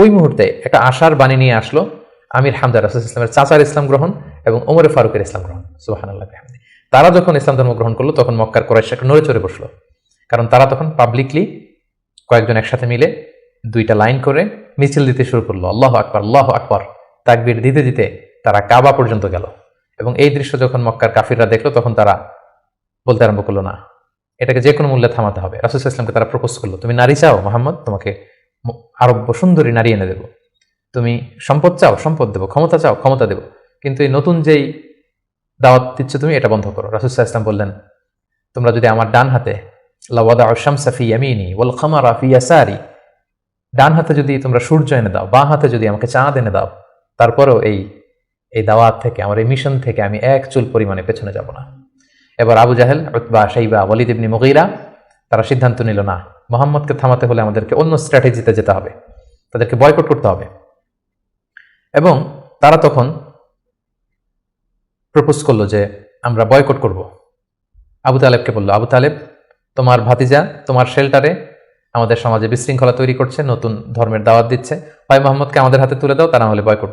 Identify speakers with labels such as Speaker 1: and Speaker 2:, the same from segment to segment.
Speaker 1: ওই মুহূর্তে একটা আশার বাণী নিয়ে আসলো আমির হামজা রাসূল ইসলামের চাচার ইসলাম গ্রহণ এবং ওমরে ফারুকের ইসলাম গ্রহণ। সুবহানাল্লাহ বিহামদি। তারা যখন ইসলাম ধর্ম গ্রহণ করলো তখন মক্কার কুরাইশ একটু নড়ে চড়ে বসলো, কারণ তারা তখন পাবলিকলি কয়েকজন একসাথে মিলে দুইটা লাইন করে মিছিল দিতে শুরু করলো, আল্লাহু আকবার আল্লাহু আকবার তাকবীর দিতে দিতে তারা কাবা পর্যন্ত গেল। এবং এই দৃশ্য যখন মক্কার কাফিররা দেখলো তখন তারা বলতে আরম্ভ করলো, না, এটাকে যে কোনো মূল্যে থামাতে হবে। রাসূল সাল্লাল্লাহু আলাইহি ওয়াসাল্লামকে তারা প্রপোজ করলো, তুমি নারী চাও মোহাম্মদ, তোমাকে আরব্য সুন্দরী নারী এনে দেবো, তুমি সম্পদ চাও সম্পদ দেবো, ক্ষমতা চাও ক্ষমতা দেবো, কিন্তু এই নতুন যেই দাওয়াত দিচ্ছ তুমি এটা বন্ধ করো। রাসূল সাল্লাল্লাহু আলাইহি ওয়াসাল্লাম বললেন, তোমরা যদি আমার ডান হাতে লাওয়াদাউ শামসা ফি ইয়ামিনি ওয়াল কামারা ফি ইয়াসারি, ডান হাতে যদি তোমরা সূর্য এনে দাও, বাঁ হাতে যদি আমাকে চাঁদ এনে দাও, তারপরেও এই দাওয়াত থেকে, আমার এই মিশন থেকে আমি এক চুল পরিমাণে পেছনে যাব না। এবার আবু জাহেল, উতবা, শাইবা, ওয়ালিদ ইবনে মুগীরা তারা সিদ্ধান্ত নিল, না, মুহাম্মদকে থামাতে হলে আমাদেরকে অন্য স্ট্র্যাটেজিতে যেতে হবে, তাদেরকে বয়কট করতে হবে। এবং তারা তখন প্রপোজ করলো যে আমরা বয়কট করব। আবু তালেবকে বলল, আবু তালেব, তোমার ভাতিজা তোমার শেল্টারে আমাদের সমাজে বিশৃঙ্খলা তৈরি করছে, নতুন ধর্মের দাওয়াত দিচ্ছে, হয় মোহাম্মদকে আমাদের হাতে তুলে দাও, তা না হলে বয়কট,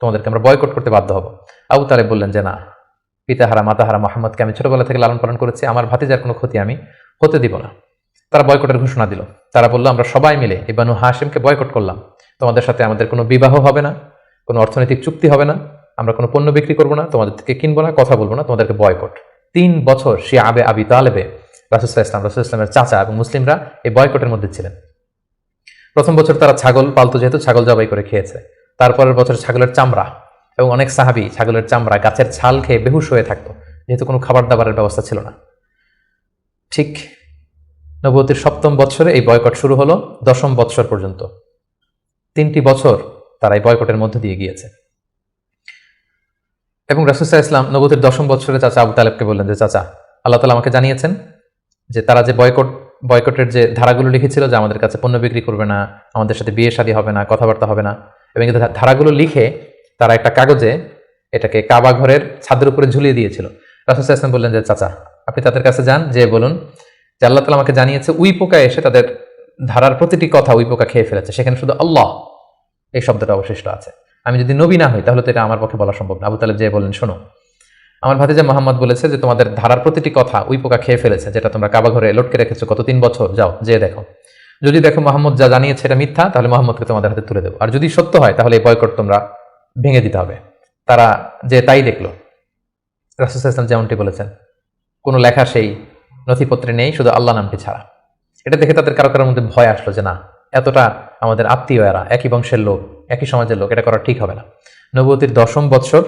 Speaker 1: তোমাদেরকে আমরা বয়কট করতে বাধ্য হব। আবু তালেব বললেন যে না, পিতাহারা মাতাহারা মোহাম্মদকে আমি ছোটবেলা থেকে লালন পালন করেছি, আমার ভাতিজার কোনো ক্ষতি আমি হতে দিব না। তারা বয়কটের ঘোষণা দিল। তারা বলল, আমরা সবাই মিলে এই বানু হাশিমকে বয়কট করলাম, তোমাদের সাথে আমাদের কোনো বিবাহ হবে না, কোনো অর্থনৈতিক চুক্তি হবে না, আমরা কোনো পণ্য বিক্রি করবো না, তোমাদের থেকে কিনবো না, কথা বলবো না, তোমাদেরকে বয়কট। 3 বছর শিয়াবে আবি তালেবে রাসূল ইসলামের চাচা এবং মুসলিমরা এই বয়কটের মধ্যে ছিলেন। প্রথম বছর তারা ছাগল পালতো, যেহেতু ছাগল জবাই করে খেয়েছে। তারপরের বছর ছাগলের চামড়া, এবং অনেক সাহাবী ছাগলের চামড়া, গাছের ছাল খেয়ে বেহুশ হয়ে থাকতো, যেহেতু কোনো খাবার দাবারের ব্যবস্থা ছিল না। ঠিক নবুয়তের 7ম বছরে এই বয়কট শুরু হলো 10ম বৎসর পর্যন্ত। 3টি বছর তারা এই বয়কটের মধ্যে দিয়ে গিয়েছে। এবং রাসূল সাল্লাল্লাহু আলাইহি ওয়াসাল্লাম নবুয়তের 10ম বছরে চাচা আবু তালেবকে বললেন যে, চাচা, আল্লাহ তাআলা আমাকে জানিয়েছেন যে তারা যে বয়কটের যে ধারাগুলো লিখেছিল যে আমাদের কাছে পণ্য বিক্রি করবে না, আমাদের সাথে বিয়ে শাদী হবে না, কথাবার্তা হবে না, এবং এই ধারাগুলো লিখে তারা একটা কাগজে এটাকে কাবা ঘরের ছাদের উপরে ঝুলিয়ে দিয়েছিল। রাসূল সাল্লাল্লাহু আলাইহি ওয়াসাল্লাম বললেন যে, চাচা, আপনি তাদের কাছে যান, যে বলুন যে আল্লাহ তাআলা আমাকে জানিয়েছে উই পোকা এসে তাদের ধারার প্রতিটি কথা উই পোকা খেয়ে ফেলেছে, সেখানে শুধু আল্লাহ এই শব্দটা অবশিষ্ট আছে। আমি যদি নবী না হই তাহলে তো এটা আমার পক্ষে বলা সম্ভব না। আবু তালেব যে বললেন, শোনো, আমার ভাতিজা মোহাম্মদ বলেছে যে তোমাদের ধারার প্রতিটি কথা উই পোকা খেয়ে ফেলেছে, যেটা তোমরা কাবা ঘরে লটকে রেখেছো গত 3 বছর, যাও যে দেখো, যদি দেখো মোহাম্মদ যা জানিয়েছে এটা মিথ্যা, তাহলে মোহাম্মদকে তোমাদের হাতে তুলে দেবো, আর যদি সত্য হয় তাহলে এই বয়কট তোমরা ভেঙে দিতে হবে। তারা যে তাই দেখলো, রাসূল সাল্লাল্লাহু আলাইহি ওয়াসাল্লাম যেমনটি বলেছেন, কোনো লেখা সেই নথিপত্রে নেই, শুধু আল্লাহ নামটি ছাড়া। এটা দেখে তাদের কারো কারোর মধ্যে ভয় আসলো যে না, এতটা আমাদের আত্মীয়, এরা একই বংশের লোক, একই সমাজের লোক, এটা করা ঠিক হবে না। নবুয়তের 10ম বৎসর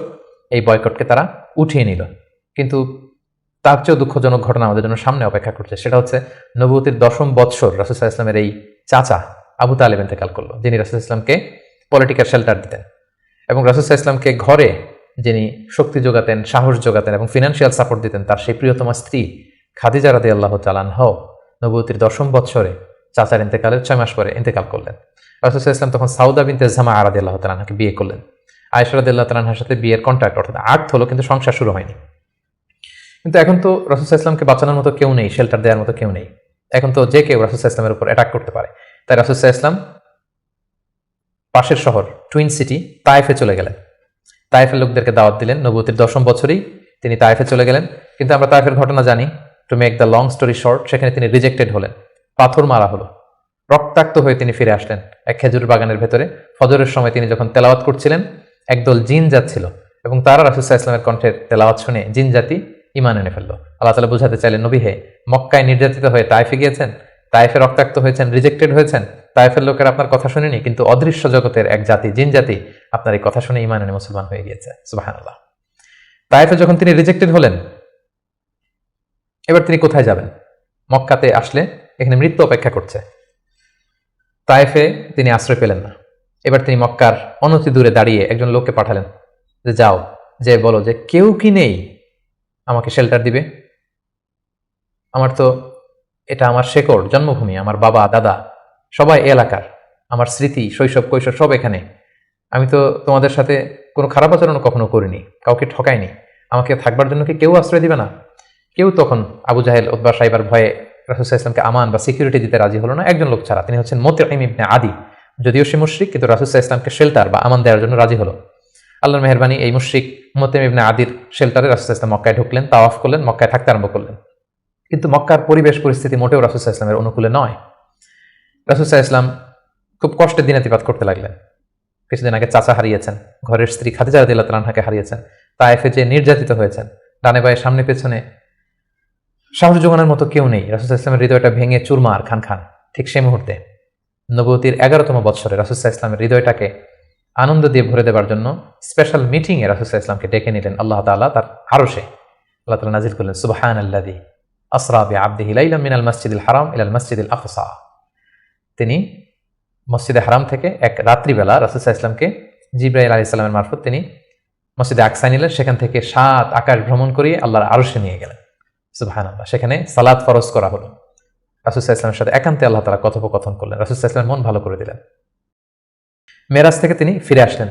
Speaker 1: এই বয়কটকে তারা উঠিয়ে নিল। কিন্তু তার চেয়েও দুঃখজনক ঘটনা আমাদের জন্য সামনে অপেক্ষা করছে। সেটা হচ্ছে নবুয়তের 10ম বৎসর রাসূল সাল্লাল্লাহু আলাইহি ওয়াসাল্লামের এই চাচা আবু তালেব ইন্তেকাল করলো, যিনি রাসূল সাল্লাল্লাহু আলাইহি ওয়াসাল্লামকে পলিটিক্যাল শেল্টার দিতেন, এবং রাসূল সাল্লাল্লাহু আলাইহি ওয়াসাল্লামকে ঘরে যিনি শক্তি যোগাতেন, সাহস যোগাতেন এবং ফিনান্সিয়াল সাপোর্ট দিতেন, তার সেই প্রিয়তমা স্ত্রী খাদিজা রাদিয়াল্লাহু তাআলা আনহা নবুয়তের 10ম বৎসরে চাচার ইন্তেকালের 6 মাস পরে ইন্তেকাল করলেন। রাসূল সাল্লাল্লাহু আলাইহি ওয়াসাল্লাম তখন সাউদা বিনতে জামাআ রাদিয়াল্লাহু তাআলা আনহাকে বিয়ে করলেন। আয়েশা রাদিয়াল্লাহু তাআলা আনহার সাথে বিয়ের কন্ট্রাক্ট অর্থাৎ আক্ট হলো, কিন্তু সংসার শুরু হয়নি। কিন্তু এখন তো রাসূল সাল্লাল্লাহু আলাইহি ওয়াসাল্লামকে বাঁচানোর মতো কেউ নেই, শেল্টার দেওয়ার মতো কেউ নেই। এখন তো যে কেউ রাসূল সাল্লাল্লাহু আলাইহি ওয়াসাল্লামের উপর অ্যাটাক করতে পারে। তাই রাসূল সাল্লাল্লাহু আলাইহি ওয়াসাল্লাম পাশের শহর টুইন সিটি তায়েফে চলে গেলেন। তায়েফের লোকদেরকে দাওয়াত দিলেন। নবুয়তের 10ম বছরেই তিনি তায়েফে চলে গেলেন। কিন্তু আমরা তায়েফের ঘটনা জানি। To make the long story short, সেখানে তিনি রিজেক্টেড হলেন, পাথর মারা হলো, রক্তাক্ত হয়ে তিনি ফিরে আসলেন এক খেজুর বাগানের ভেতরে। ফজরের সময় তিনি যখন তেলাওয়াত করছিলেন, একদল জিন যাচ্ছিল এবং তারা রাসূল সাল্লাল্লাহু আলাইহি ওয়াসাল্লামের কণ্ঠের তেলাওয়াত শুনে জিন জাতি ঈমান এনে ফেললো। আল্লাহ তাআলা বুঝাতে চাইলেন, নবী হে, মক্কায় নির্যাতিত হয়ে তায়েফে গিয়েছেন, তায়েফে রক্তাক্ত হয়েছেন, রিজেক্টেড হয়েছেন, তায়েফের লোকের আপনার কথা শুনেনি, কিন্তু অদৃশ্য জগতের এক জাতি, জিন জাতি, আপনার এই কথা শুনে ঈমান এনে মুসলমান হয়ে গিয়েছে। সুবহানাল্লাহ। তায়েফে যখন তিনি রিজেক্টেড হলেন, এবার তিনি কোথায় যাবেন? মক্কাতে আসলে এখানে মৃত্যু অপেক্ষা করছে। তায়েফে তিনি আশ্রয় পেলেন না। এবার তিনি মক্কার অনতি দূরে দাঁড়িয়ে একজন লোককে পাঠালেন যে যাও, যে বলো যে কেউ কি নেই আমাকে শেল্টার দিবে? এটা আমার শেকড়, জন্মভূমি, আমার বাবা দাদা সবাই এলাকার, আমার স্মৃতি, শৈশব কৈশোর সব এখানে। আমি তো তোমাদের সাথে কোনো খারাপ আচরণ কখনো করিনি, কাউকে ঠকাইনি, আমাকে থাকবার জন্য কি কেউ আশ্রয় দিবে না? কেউ তখন আবু জাহেল, উতবা, শাইবার ভয়ে রাসূল সাল্লাল্লাহু আলাইহি ওয়াসাল্লামকে আমান বা সিকিউরিটি দিতে রাজি হলো না, একজন লোক ছাড়া। তিনি হচ্ছেন মুতঈম ইবনে আদি। যদিও সে মুশরিক, কিন্তু রাসূল সাল্লাল্লাহু আলাইহি ওয়াসাল্লামকে শেল্টার বা আমান দেওয়ার জন্য রাজি হলো। আল্লাহর মেহেরবানি, এই মুশরিক মুতাইম ইবনে আদির শেল্টারে রাসূল সাল্লাল্লাহু আলাইহি ওয়াসাল্লাম মক্কায় ঢুকলেন, তাওয়াফ করলেন, মক্কায় থাকতে আরম্ভ করলেন। কিন্তু মক্কার পরিবেশ পরিস্থিতি মোটেও রাসূল সাল্লাল্লাহু আলাইহি ওয়াসাল্লামের অনুকূলে নয়। রাসূল সাল্লাল্লাহু আলাইহি ওয়াসাল্লাম খুব কষ্টের দিনাতিপাত করতে লাগলেন। কিছুদিন আগে চাচা হারিয়েছেন, ঘরের স্ত্রী খাদিজা রাদিয়াল্লাহু তাআলা আনহাকে হারিয়েছেন, তায়েফে যে নির্যাতিত হয়েছেন, ডানে বায়ে সামনে পেছনে সাহস জোগানোর মতো কেউ নেই। রাসূল সাল্লাল্লাহু আলাইহি ওয়াসাল্লামের হৃদয়টা ভেঙে চুরমার খান খান। ঠিক সেই মুহূর্তে নবুয়তির 11তম বৎসরে রাসূল সাল্লাল্লাহু আলাইহি ওয়াসাল্লামের হৃদয়টাকে আনন্দ দিয়ে ভরে দেওয়ার জন্য স্পেশাল মিটিংয়ে রাসূল সাল্লাল্লাহু আলাইহি ওয়াসাল্লামকে ডেকে নিলেন আল্লাহ তাআলা তার আরশে। আল্লাহ তাআলা নাজিল করলেন, সুবহানাল্লাযী আসরা বিআবদিহি লাইলাম মিনাল মাসজিদিল হারাম ইলাল মাসজিদিল আকসা। তিনি মসজিদে হারাম থেকে এক রাত্রিবেলা রাসূল সাল্লাল্লাহু আলাইহি ওয়াসাল্লামকে জিবরাইল আলাইহিস সালামের মারফত তিনি মসজিদে আকসায় নিলেন, সেখান থেকে 7 আকাশ ভ্রমণ করিয়ে আল্লাহর আরশে নিয়ে গেলেন। সুবহানাল্লাহ। সেখানে সালাত ফরজ করা হলো। রাসূল সাল্লাল্লাহু আলাইহি ওয়াসাল্লামের সাথে একান্তে আল্লাহ তাআলা কথোপকথন করলেন। রাসূল সাল্লাল্লাহু আলাইহি ওয়াসাল্লামের মন ভালো করে দিলেন। মেরাজ থেকে তিনি ফিরে আসলেন,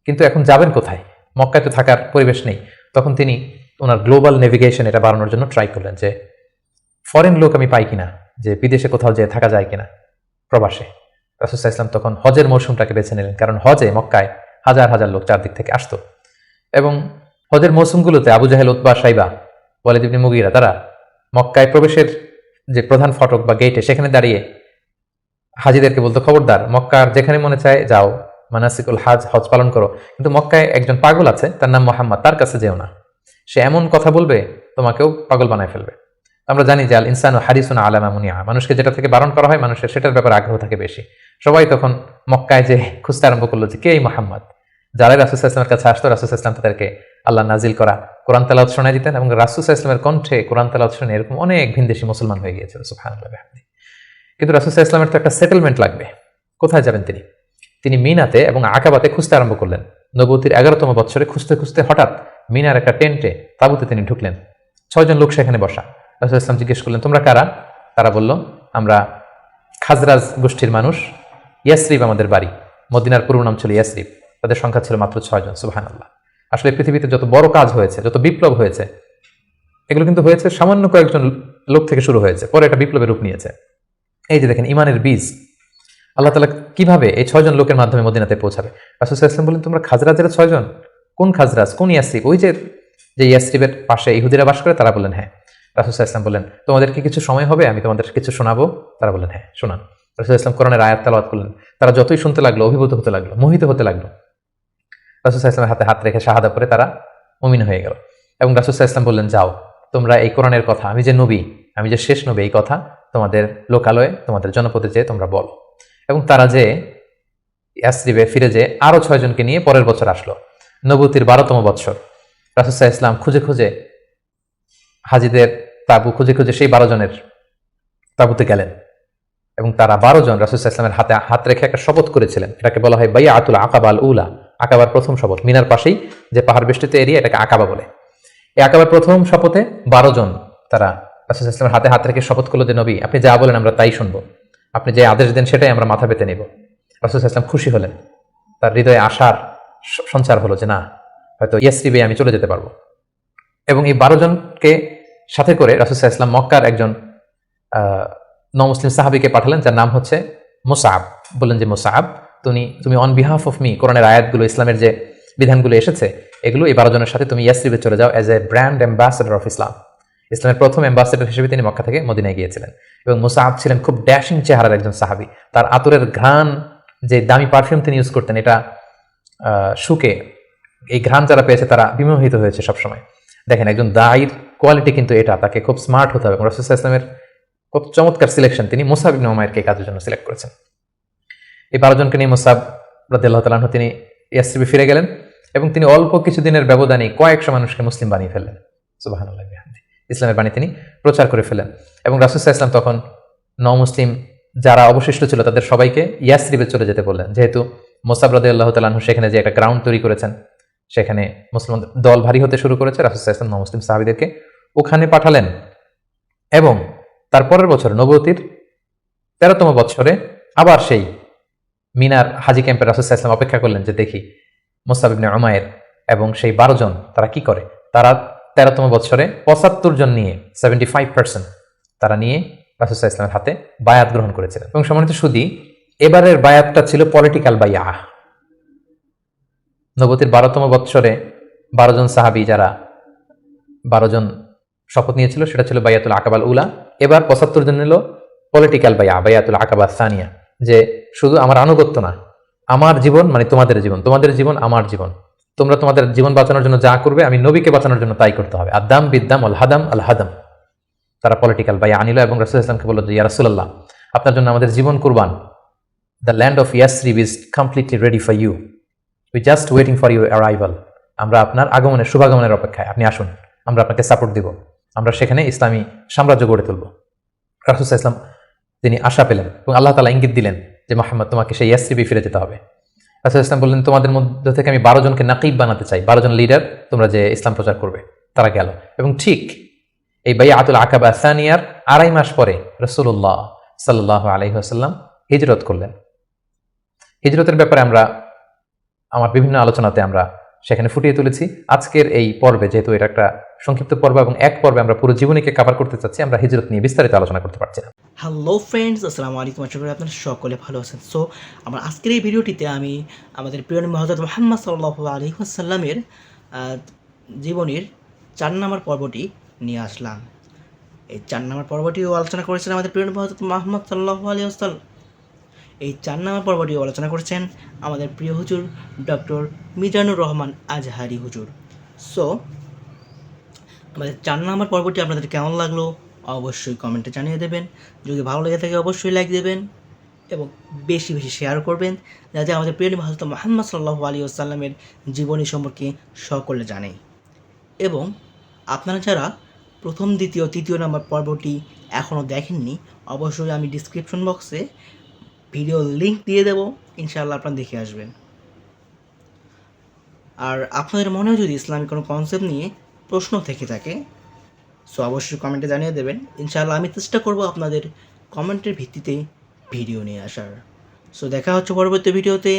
Speaker 1: কিন্তু এখন যাবেন কোথায়? মক্কায় তো থাকার পরিবেশ নেই। তখন তিনি ওনার গ্লোবাল নেভিগেশন এটা বাড়ানোর জন্য ট্রাই করলেন যে ফরেন লোক আমি পাই কিনা, যে বিদেশে কোথাও যেয়ে থাকা যায় কিনা প্রবাসে। রাসূল সাল্লাল্লাহু আলাইহি ওয়াসাল্লাম তখন হজের মৌসুমটাকে বেছে নিলেন, কারণ হজে মক্কায় হাজার হাজার লোক চারদিক থেকে আসতো, এবং হজের মৌসুমগুলোতে আবু জাহেল, উতবা, শাইবা, ওয়ালিদ ইবনে মুগীরা তারা মক্কায় প্রবেশের যে প্রধান ফটক বা গেটে সেখানে দাঁড়িয়ে হাজিদেরকে বলতো, খবরদার, মক্কার যেখানে মনে চায় যাও, মানাসিকুল হজ পালন করো, কিন্তু মক্কায় একজন পাগল আছে, তার নাম মোহাম্মদ, তার কাছে যেও না। সে এমন কথা বলবে তোমাকেও পাগল বানায় ফেলবে। আমরা জানি যে আল ইনসানু হারিসুন আলা মা মুনিআ, মানুষকে যেটা থেকে বারণ করা হয় মানুষের সেটার ব্যাপারে আগ্রহ থাকে বেশি। সবাই তখন মক্কায় যে খুঁজতে আরম্ভ করলো যে কে এই মোহাম্মদ। যারা রাসূল সাল্লাল্লাহু আলাইহি ওয়াসাল্লামের কাছে আসতো, রাসূল সাল্লাল্লাহু আলাইহি ওয়াসাল্লাম তাদেরকে আল্লাহ নাজিল করা কোরআন তেলাওয়াত শোনায় দিতেন, এবং রাসূল সাল্লাল্লাহু আলাইহি ওয়াসাল্লামের কণ্ঠে কোরআন তেলাওয়াত শুনে এরকম অনেক ভিনদেশী মুসলমান হয়ে গিয়েছিল। সুবহানাল্লাহ। কিন্তু রাসূল সাল্লাল্লাহু আলাইহি ওয়াসাল্লামের তো একটা সেটেলমেন্ট লাগবে। কোথায় যাবেন তিনি? তিনি মিনাতে এবং আকাবাতে খুঁজতে আরম্ভ করলেন। নবুয়তির 11তম বৎসরে খুঁজতে খুঁজতে হঠাৎ মিনার একটা টেন্টে, তাঁবুতে তিনি ঢুকলেন। 6 জন লোক সেখানে বসা। রাসূল সাল্লাল্লাহু আলাইহি ওয়াসাল্লাম জিজ্ঞেস করলেন, তোমরা কারা? তারা বলল, আমরা খাজরাজ গোষ্ঠীর মানুষ, ইয়াসরিব আমাদের বাড়ি। মদিনার পুরো নাম ছিল ইয়াসরিব। তাদের সংখ্যা ছিল মাত্র 6 জন। সুবহানাল্লাহ। আসলে পৃথিবীতে যত বড় কাজ হয়েছে, যত বিপ্লব হয়েছে, এগুলো কিন্তু হয়েছে সামান্য কয়েকজন লোক থেকে শুরু হয়েছে, পরে এটা বিপ্লবের রূপ নিয়েছে। এই যে দেখেন, ইমানের বীজ আল্লাহ তাআলা কিভাবে এই 6 জন লোকের মাধ্যমে মদিনাতে পৌঁছাবে। রাসূল সাল্লাল্লাহু আলাইহি ওয়াসাল্লাম বলেন, তোমরা খাজরাজের 6 জন? কোন খাজরাজ, কোন ইয়াসরিব? ওই যে ইয়াসরিবের পাশে ইহুদিরা বাস করে? তারা বললেন হ্যাঁ। রাসূল সাল্লাল্লাহু আলাইহি ওয়াসাল্লাম বললেন, তোমাদের কি কিছু সময় হবে, আমি তোমাদের কিছু শোনাবো? তারা বললেন হ্যাঁ, শোনান। রাসূল সাল্লাল্লাহু আলাইহি ওয়াসাল্লাম কোরআনের আয়াত তেলাওয়াত করলেন। তারা যতই শুনতে লাগলো, অভিভূত হতে লাগলো, মোহিত হতে লাগলো। রাসূল সাল্লাল্লাহু আলাইহি ওয়াসাল্লামের হাতে হাত রেখে শাহাদা করে তারা মুমিন হয়ে গেল। এবং রাসূল সাল্লাল্লাহু আলাইহি ওয়াসাল্লাম বললেন, যাও, তোমরা এই কোরআনের কথা, আমি যে নবী, আমি যে শেষ নবী, এই কথা তোমাদের লোকালয়ে, তোমাদের জনপদে যেয়ে তোমরা বলো। এবং তারা যে ইয়াসরিবে ফিরে যেয়ে আরো 6 জনকে নিয়ে পরের বছর আসলো। নবুয়তির 12তম বৎসর রাসূল সাল্লাল্লাহু আলাইহি ওয়াসাল্লাম খুঁজে খুঁজে হাজিদের তাঁবু খুঁজে খুঁজে সেই 12 জনের তাঁবুতে গেলেন, এবং তারা 12 জন রাসূল সাল্লাল্লাহু আলাইহি ওয়াসাল্লামের হাতে হাত রেখে একটা শপথ করেছিলেন। এটাকে বলা হয় বাইআতুল আকাবা আল উলা, আকাবার প্রথম শপথ। মিনার পাশেই যে পাহাড় বেষ্টিত এরিয়া, এটাকে আকাবা বলে। এই আকাবার প্রথম শপথে 12 জন তারা রাসূল সাল্লাল্লাহু আলাইহি ওয়াসাল্লামের হাতে হাত রেখে শপথ করলো যে, নবী, আপনি যা বলেন আমরা তাই শুনবো, আপনি যে আদেশ দেন সেটাই আমরা মাথা পেতে নেব। রাসূল সাল্লাল্লাহু আলাইহি ওয়াসাল্লাম খুশি হলেন, তার হৃদয়ে আশার সঞ্চার হলো যে না, হয়তো ইয়াসরিবে আমি চলে যেতে পারবো। এবং এই 12 জনকে সাথে করে রাসূল সাল্লাল্লাহু আলাইহি ওয়াসাল্লাম মক্কার একজন নমুসলিম সাহাবীকে পাঠালেন, যার নাম হচ্ছে মুসআব। বললেন যে, মুসআব, তুমি অন বিহাফ অফ মি, কোরআনের আয়াতগুলো, ইসলামের যে বিধানগুলো এসেছে, এগুলো এই 12 জনের সাথে তুমি ইয়াসরিবে চলে যাও as a brand ambassador of Islam. ইসলামের প্রথম অ্যাম্বাসেডর হিসেবে তিনি মক্কা থেকে মদিনায় গিয়েছিলেন। এবং মুসআব ছিলেন খুব ড্যাশিং চেহারার একজন সাহাবী। তার আতরের ঘ্রাণ, যে দামি পারফিউম তিনি ইউজ করতেন, এটা শুকে এই ঘ্রাণ যারা পেয়েছে তারা বিমোহিত হয়েছে সবসময়। দেখেন, একজন দায়ীর কোয়ালিটি কিন্তু এটা, তাকে খুব স্মার্ট হতে হবে। রাসূল সাল্লাল্লাহু আলাইহি ওয়াসাল্লামের খুব চমৎকার সিলেকশন, তিনি মুসআব ইবনে উমাইরকে এই কাজের জন্য সিলেক্ট করেছেন। এই 12 জনকে নিয়ে মুসআব রাদিয়াল্লাহু তাআলা আনহু তিনি ইয়াসরিবে ফিরে গেলেন, এবং তিনি অল্প কিছুদিনের ব্যবধানে কয়েকশো মানুষকে মুসলিম বানিয়ে ফেললেন। সুবহানাল্লাহ। ইসলামের বাণী তিনি প্রচার করে ফেলেন। এবং রাসূল সাল্লাল্লাহু আলাইহি ওয়াসাল্লাম তখন মুসলিম যারা অবশিষ্ট ছিল তাদের সবাইকে ইয়াসরিবে চলে যেতে বললেন, যেহেতু মুসআব রাদিয়াল্লাহু তাআলা আনহু সেখানে যে একটা গ্রাউন্ড তৈরি করেছেন, সেখানে মুসলমানদের দল ভারী হতে শুরু করেছে। রাসূল সাল্লাল্লাহু আলাইহি ওয়াসাল্লাম মুসলিম সাহাবীদেরকে ওখানে পাঠালেন। এবং তার পরের বছর নবুয়তির 13তম বৎসরে আবার সেই মিনার হাজি ক্যাম্পে রাসূল সাল্লাল্লাহু আলাইহি ওয়াসাল্লাম অপেক্ষা করলেন যে দেখি মুসআব ইবনে উমাইর এবং সেই 12 জন তারা কি করে। তারা 13তম বৎসরে 75 জন নিয়ে 75% তারা নিয়ে রাসূল সাল্লাল্লাহু আলাইহি ওয়াসাল্লামের হাতে বায়াত গ্রহণ করেছিলেন। এবং সম্মানিত সুধী, এবারের বায়াতটা ছিল পলিটিক্যাল বাইয়া। নবুতির 12তম বৎসরে 12 জন সাহাবী, যারা 12 জন শপথ নিয়েছিল, সেটা ছিল বাইয়াতুল আকাবাল উলা। এবার 75 জন নিল পলিটিক্যাল বাইয়া, বাইয়াতুল আকাবা সানিয়া, যে শুধু আমার আনুগত্য না, আমার জীবন মানে তোমাদের জীবন, তোমাদের জীবন আমার জীবন, তোমরা তোমাদের জীবন বাঁচানোর জন্য যা করবে আমি নবীকে বাঁচানোর জন্য তাই করতে হবে। আদাম বিদ্দাম আল হাদাম আল হাদাম। তারা পলিটিক্যাল বাইয়া আনিল এবং রাসূলুল্লাহ সাল্লাল্লাহু আলাইহি ওয়াসাল্লামকে বলল যে ইয়া রাসূলুল্লাহ, আপনার জন্য আমাদের জীবন কুরবান। The land of Yathrib is completely ready for you, we just waiting for your arrival. আমরা আপনার আগমনের, শুভাগমনের অপেক্ষায়, আপনি আসুন, আমরা আপনাকে সাপোর্ট দিব, আমরা সেখানে ইসলামী সাম্রাজ্য গড়ে তুলব। রাসূল সাল্লাল্লাহু আলাইহি ওয়াসাল্লাম তিনি আশা পেলেন এবং আল্লাহ তাআলা ইঙ্গিত দিলেন যে মুহাম্মদ, তোমাকে সেই ইয়াসরিবে ফিরে যেতে হবে। রাসূল সাল্লাল্লাহু আলাইহি ওয়াসাল্লাম বললেন, তোমাদের মধ্যে থেকে আমি 12 জনকে নাকিব বানাতে চাই, 12 জন লিডার, তোমরা যে ইসলাম প্রচার করবে। তারা গেল এবং ঠিক এই বাইআতুল আকাবা সানিয়ার 2.5 মাস পরে রাসূলুল্লাহ সাল্লাল্লাহু আলাইহি ওয়াসাল্লাম হিজরত করলেন। হিজরতের ব্যাপারে আমার বিভিন্ন আলোচনাতে আমরা সেখানে ফুটিয়ে তুলেছি। আজকের এই পর্বে, যেহেতু এটা একটা সংক্ষিপ্ত পর্ব এবং এক পর্বে আমরা পুরো জীবনীকে কভার করতে চাচ্ছি, আমরা হিজরত নিয়ে বিস্তারিত আলোচনা করতে পারছি না।
Speaker 2: হ্যালো ফ্রেন্ডস, আসসালামু আলাইকুম। আশা করি আপনারা সকলে ভালো আছেন। সো আমার আজকের এই ভিডিওটিতে আমি আমাদের প্রিয় নবী হযরত মুহাম্মদ সাল্লাল্লাহু আলাইহি ওয়াসাল্লামের জীবনীর 4 নম্বর পর্বটি নিয়ে আসলাম। এই 4 নম্বর পর্বটিও আলোচনা করেছেন আমাদের প্রিয় নবী হযরত মুহাম্মদ সাল্লাল্লাহু আলাইহি ওয়াসাল্লাম। এই 4 নম্বর পর্বটিও আলোচনা করেছেন আমাদের প্রিয় হুজুর ডক্টর মিজানুর রহমান আজহারি হুজুর। সো আমাদের 4 নম্বর পর্বটি আপনাদের কেমন লাগলো অবশ্যই কমেন্টে জানিয়ে দেবেন। যদি ভালো লেগে থাকে অবশ্যই লাইক দেবেন এবং বেশি বেশি শেয়ার করবেন, যাতে আমাদের প্রিয় নবী হযরত মুহাম্মদ সাল্লাল্লাহু আলাইহি ওয়াসাল্লামের জীবনী সম্পর্কে সকলে জানে। এবং আপনারা যারা প্রথম, দ্বিতীয়, তৃতীয় নম্বর পর্বটি এখনও দেখেননি, অবশ্যই আমি ডিসক্রিপশন বক্সে ভিডিও লিঙ্ক দিয়ে দেবো, ইনশাআল্লাহ আপনারা দেখে আসবেন। আর আপনাদের মনেও যদি ইসলামিক কোনো কনসেপ্ট নিয়ে প্রশ্ন থেকে থাকে, সো অবশ্যই কমেন্টে জানিয়ে দেবেন। ইনশাআল্লাহ আমি চেষ্টা করব আপনাদের কমেন্টের ভিত্তিতে ভিডিও নিয়ে আসার। সো দেখা হচ্ছে পরবর্তী ভিডিওতে।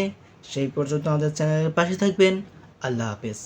Speaker 2: সেই পর্যন্ত আমাদের চ্যানেলের পাশে থাকবেন। আল্লাহ হাফেজ।